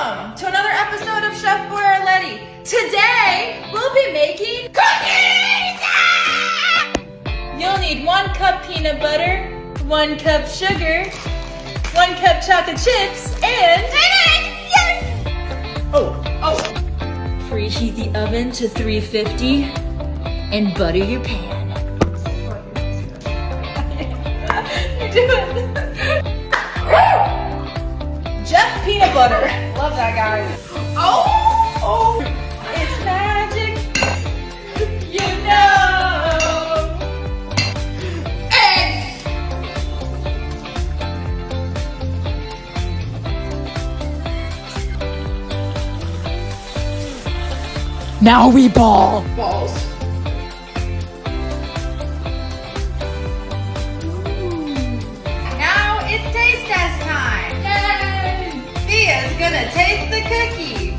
Welcome to another episode of Chef Lete. Today, we'll be making cookies! You'll need 1 cup peanut butter, 1 cup sugar, 1 cup chocolate chips, and... Oh. Preheat the oven to 350 and butter your pan. You're doing Jeff Peanut Butter. Love that guy. Oh, it's magic. You know. Eggs. Now we ball. Balls. Now it's taste test time. Yay! Thea's gonna taste the cookie.